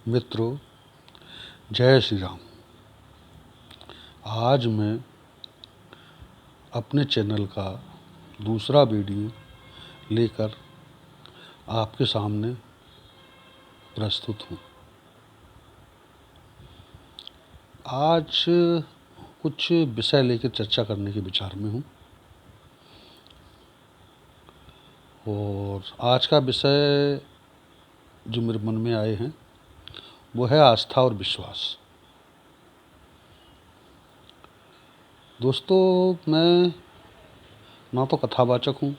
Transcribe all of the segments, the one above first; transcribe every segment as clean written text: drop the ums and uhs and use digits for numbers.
मित्रों, जय श्री राम। आज मैं अपने चैनल का दूसरा वीडियो लेकर आपके सामने प्रस्तुत हूँ। आज कुछ विषय लेकर चर्चा करने के विचार में हूँ और आज का विषय जो मेरे मन में आए हैं वो है आस्था और विश्वास। दोस्तों, मैं ना तो कथावाचक हूँ,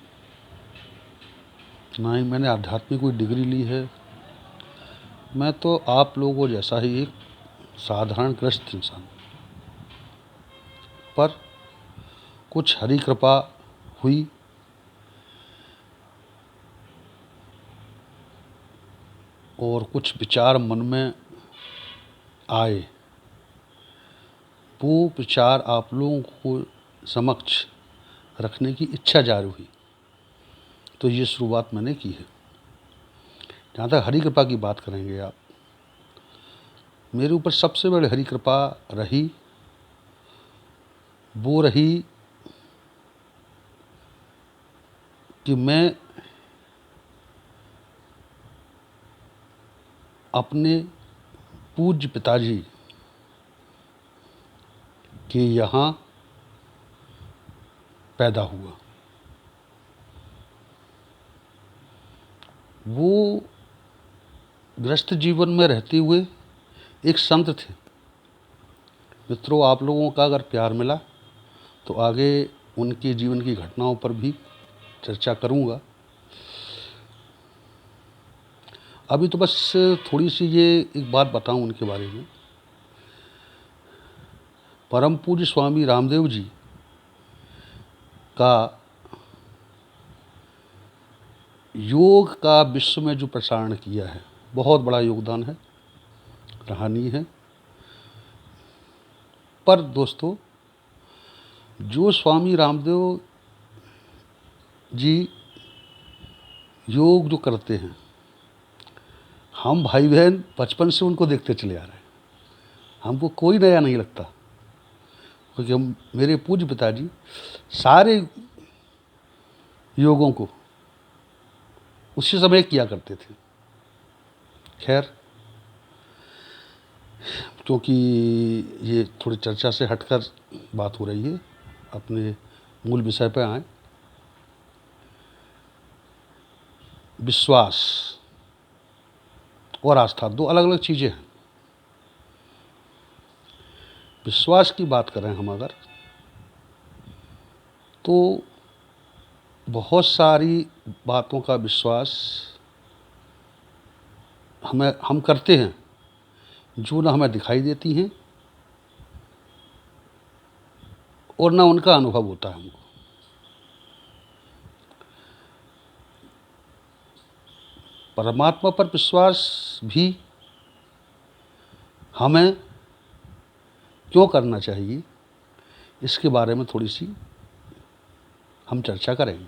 ना ही मैंने आध्यात्मिक कोई डिग्री ली है। मैं तो आप लोगों जैसा ही एक साधारण ग्रस्त इंसान, पर कुछ हरी कृपा हुई और कुछ विचार मन में आए, वो विचार आप लोगों को समक्ष रखने की इच्छा जारी हुई, तो ये शुरुआत मैंने की है। जहाँ तक हरी कृपा की बात करेंगे आप, मेरे ऊपर सबसे बड़ी हरी कृपा रही वो रही कि मैं अपने पूज्य पिताजी के यहाँ पैदा हुआ। वो गृहस्थ जीवन में रहते हुए एक संत थे। मित्रों, आप लोगों का अगर प्यार मिला तो आगे उनके जीवन की घटनाओं पर भी चर्चा करूँगा। अभी तो बस थोड़ी सी ये एक बात बताऊं उनके बारे में। परम पूज्य स्वामी रामदेव जी का योग का विश्व में जो प्रसारण किया है, बहुत बड़ा योगदान है, कहानी है। पर दोस्तों, जो स्वामी रामदेव जी योग जो करते हैं, हम भाई बहन बचपन से उनको देखते चले आ रहे हैं। हमको कोई नया नहीं लगता, क्योंकि हम मेरे पूज्य पिताजी सारे योगों को उसी समय किया करते थे। खैर, क्योंकि ये थोड़ी चर्चा से हटकर बात हो रही है, अपने मूल विषय पर आए। विश्वास और आस्था दो अलग अलग चीज़ें हैं। विश्वास की बात करें हम अगर, तो बहुत सारी बातों का विश्वास हम करते हैं जो ना हमें दिखाई देती हैं और ना उनका अनुभव होता है हमको। परमात्मा पर विश्वास भी हमें क्यों करना चाहिए, इसके बारे में थोड़ी सी हम चर्चा करेंगे।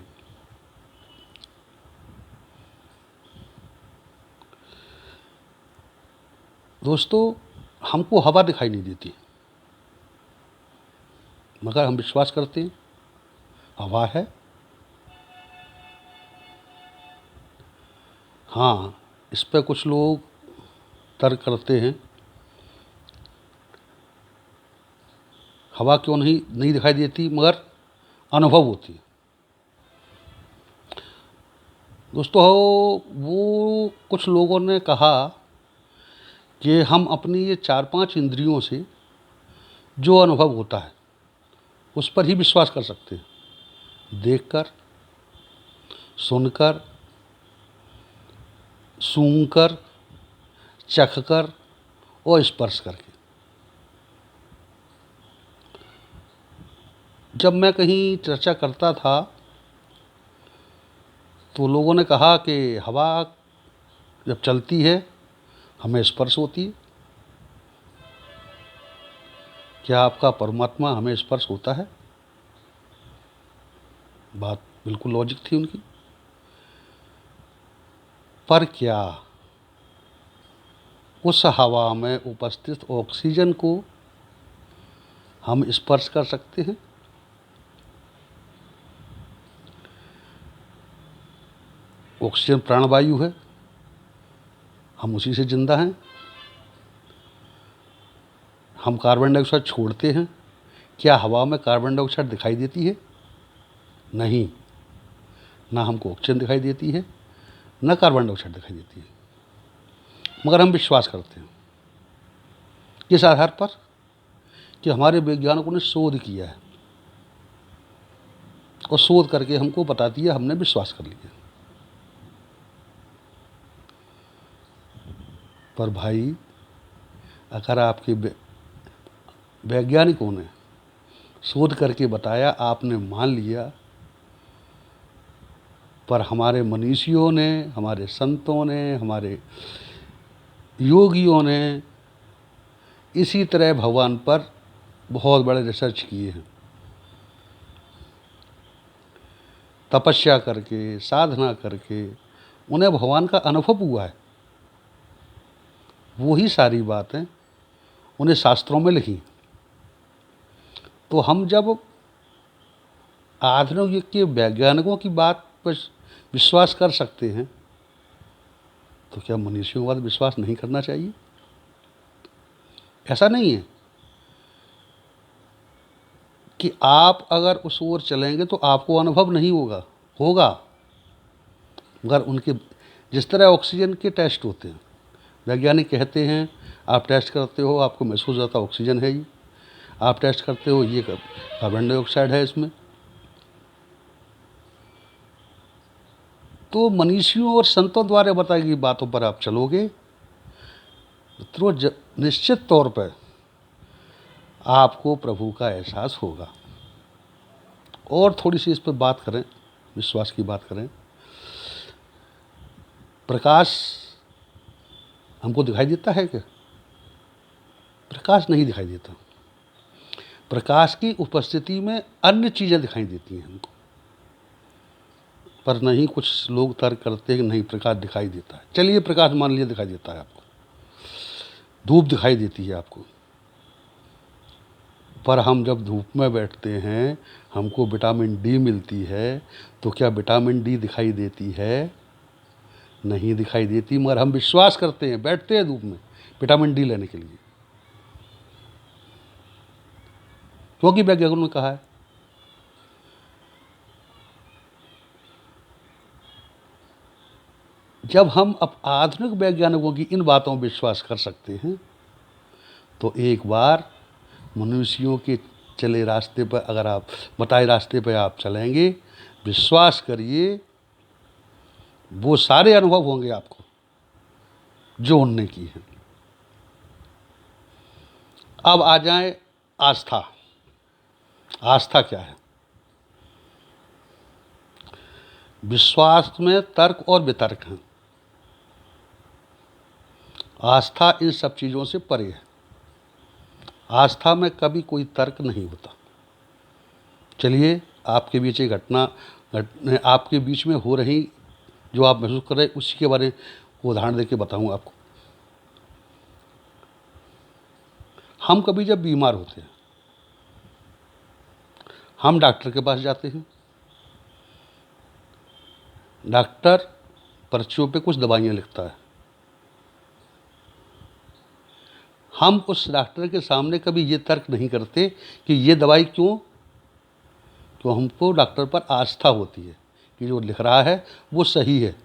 दोस्तों, हमको हवा दिखाई नहीं देती, मगर हम विश्वास करते हैं हवा है। हाँ, इस पर कुछ लोग तर्क करते हैं, हवा क्यों नहीं दिखाई देती मगर अनुभव होती है। दोस्तों, वो कुछ लोगों ने कहा कि हम अपनी ये 4-5 इंद्रियों से जो अनुभव होता है उस पर ही विश्वास कर सकते हैं। देखकर, सुनकर, सूंघकर, चखकर और स्पर्श करके। जब मैं कहीं चर्चा करता था तो लोगों ने कहा कि हवा जब चलती है हमें स्पर्श होती है। क्या आपका परमात्मा हमें स्पर्श होता है? बात बिल्कुल लॉजिक थी उनकी। पर क्या उस हवा में उपस्थित ऑक्सीजन को हम स्पर्श कर सकते हैं। ऑक्सीजन प्राणवायु है, हम उसी से जिंदा हैं। हम कार्बन डाइऑक्साइड छोड़ते हैं, क्या हवा में कार्बन डाइऑक्साइड दिखाई देती है? नहीं, ना हमको ऑक्सीजन दिखाई देती है, ना कार्बन डाइऑक्साइड दिखाई देती है। मगर हम विश्वास करते हैं किस आधार पर? कि हमारे वैज्ञानिकों ने शोध किया है और शोध करके हमको बता दिया, हमने विश्वास कर लिया। पर भाई, अगर आपके वैज्ञानिकों ने शोध करके बताया, आपने मान लिया, पर हमारे मनीषियों ने, हमारे संतों ने, हमारे योगियों ने इसी तरह भगवान पर बहुत बड़े रिसर्च किए हैं। तपस्या करके, साधना करके उन्हें भगवान का अनुभव हुआ है। वही सारी बातें उन्हें शास्त्रों में लिखी। तो हम जब आधुनिक युग के वैज्ञानिकों की बात पर विश्वास कर सकते हैं, तो क्या मनुष्यों की बात विश्वास नहीं करना चाहिए? ऐसा नहीं है कि आप अगर उस ओर चलेंगे तो आपको अनुभव नहीं होगा, होगा। मगर उनके जिस तरह ऑक्सीजन के टेस्ट होते हैं, वैज्ञानिक कहते हैं आप टेस्ट करते हो, आपको महसूस होता है ऑक्सीजन है, ये आप टेस्ट करते हो, ये कार्बन डाइऑक्साइड है इसमें। तो मनीषियों और संतों द्वारा बताई गई बातों पर आप चलोगे तो निश्चित तौर पर आपको प्रभु का एहसास होगा। और थोड़ी सी इस पर बात करें, विश्वास की बात करें। प्रकाश हमको दिखाई देता है क्या? प्रकाश नहीं दिखाई देता। प्रकाश की उपस्थिति में अन्य चीज़ें दिखाई देती हैं हमको। पर नहीं, कुछ लोग तर्क करते हैं कि नहीं, प्रकाश दिखाई देता है। चलिए, प्रकाश मान लिया दिखाई देता है आपको, धूप दिखाई देती है आपको। पर हम जब धूप में बैठते हैं, हमको विटामिन डी मिलती है, तो क्या विटामिन डी दिखाई देती है? नहीं दिखाई देती। मगर हम विश्वास करते हैं, बैठते हैं धूप में विटामिन डी लेने के लिए, क्योंकि वैज्ञानिकों ने कहा है। जब हम अब आधुनिक वैज्ञानिकों की इन बातों पर विश्वास कर सकते हैं, तो एक बार मनुष्यों के चले रास्ते पर, अगर आप बताए रास्ते पर आप चलेंगे, विश्वास करिए, वो सारे अनुभव होंगे आपको जो उनने की है। अब आ जाए आस्था। आस्था क्या है? विश्वास में तर्क और वितर्क हैं। आस्था इन सब चीज़ों से परे है। आस्था में कभी कोई तर्क नहीं होता। चलिए, आपके बीच एक घटना आपके बीच में हो रही, जो आप महसूस कर रहे, उसी के बारे में उदाहरण देके बताऊं आपको। हम कभी जब बीमार होते हैं, हम डॉक्टर के पास जाते हैं। डॉक्टर पर्चियों पे कुछ दवाइयाँ लिखता है। हम उस डॉक्टर के सामने कभी ये तर्क नहीं करते कि ये दवाई क्यों, तो हमको डॉक्टर पर आस्था होती है कि जो लिख रहा है वो सही है।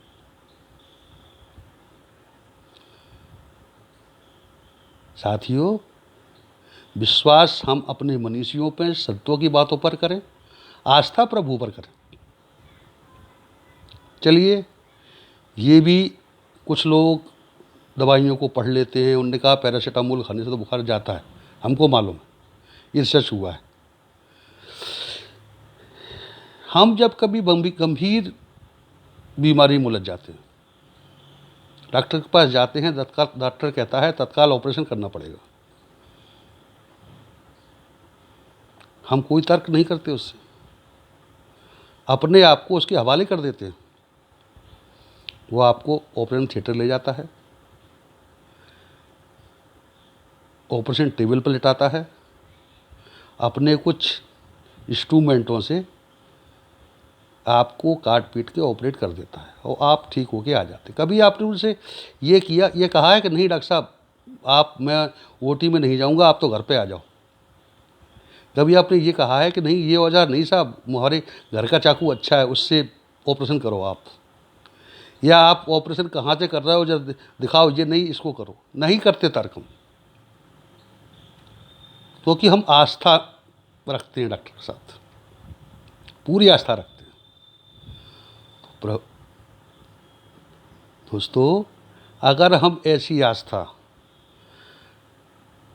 साथियों, विश्वास हम अपने मनीषियों पर, संतों की बातों पर करें, आस्था प्रभु पर करें। चलिए, ये भी कुछ लोग दवाइयों को पढ़ लेते हैं। उन्होंने कहा पैरासीटामोल खाने से तो बुखार जाता है, हमको मालूम है, ये रिसर्च हुआ है। हम जब कभी गंभीर बीमारी में उलझ जाते हैं, डॉक्टर के पास जाते हैं, डॉक्टर कहता है तत्काल ऑपरेशन करना पड़ेगा। हम कोई तर्क नहीं करते उससे, अपने आप को उसके हवाले कर देते हैं। वो आपको ऑपरेशन थिएटर ले जाता है, ऑपरेशन टेबल पर लिटाता है, अपने कुछ इंस्ट्रूमेंटों से आपको काट पीट के ऑपरेट कर देता है और आप ठीक होके आ जाते। कभी आपने उनसे ये कहा है कि नहीं डॉक्टर साहब मैं ओटी में नहीं जाऊंगा, आप तो घर पे आ जाओ? कभी आपने ये कहा है कि नहीं ये औजार नहीं साहब, हमारे घर का चाकू अच्छा है, उससे ऑपरेशन करो आप? या आप ऑपरेशन कहाँ से कर रहे हो, जब दिखाओ, ये नहीं इसको करो? नहीं करते तर्क हम, क्योंकि हम आस्था रखते हैं डॉक्टर के साथ, पूरी आस्था रखते हैं। दोस्तों, अगर हम ऐसी आस्था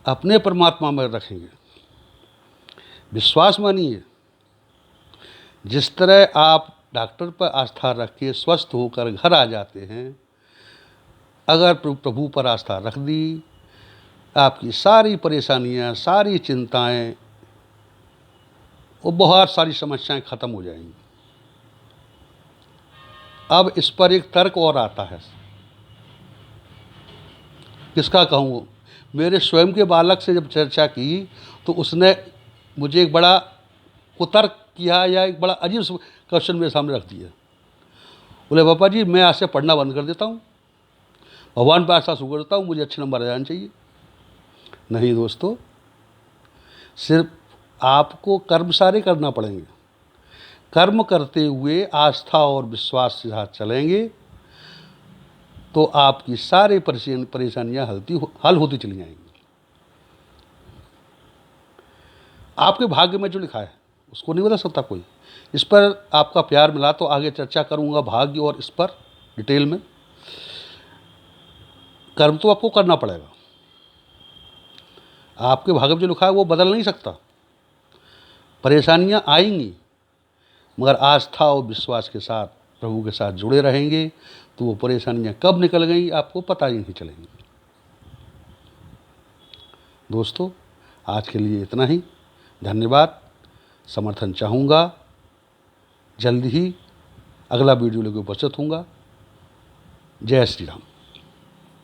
अपने परमात्मा में रखेंगे, विश्वास मानिए, जिस तरह आप डॉक्टर पर आस्था रख के स्वस्थ होकर घर आ जाते हैं, अगर प्रभु पर आस्था रख दी, आपकी सारी परेशानियां, सारी चिंताएं और बहुत सारी समस्याएं खत्म हो जाएंगी। अब इस पर एक तर्क और आता है, किसका कहूँ, मेरे स्वयं के बालक से जब चर्चा की तो उसने मुझे एक बड़ा कुतर्क किया, या एक बड़ा अजीब क्वेश्चन मेरे सामने रख दिया। बोले पापा जी मैं आज से पढ़ना बंद कर देता हूँ, भगवान पर आस्था शुरू करता हूँ, मुझे अच्छे नंबर आ जाने चाहिए। नहीं दोस्तों, सिर्फ आपको कर्म सारे करना पड़ेंगे। कर्म करते हुए आस्था और विश्वास के साथ चलेंगे तो आपकी सारी परेशानियां हल होती चली जाएंगी। आपके भाग्य में जो लिखा है उसको नहीं बदल सकता कोई। इस पर आपका प्यार मिला तो आगे चर्चा करूंगा भाग्य और इस पर डिटेल में। कर्म तो आपको करना पड़ेगा, आपके भाग्य में जो लिखा है वो बदल नहीं सकता। परेशानियां आएंगी, मगर आस्था और विश्वास के साथ प्रभु के साथ जुड़े रहेंगे तो वो परेशानियां कब निकल गई आपको पता ही नहीं चलेंगी। दोस्तों, आज के लिए इतना ही। धन्यवाद। समर्थन चाहूँगा, जल्दी ही अगला वीडियो लेकर उपस्थित होऊंगा। जय श्री राम।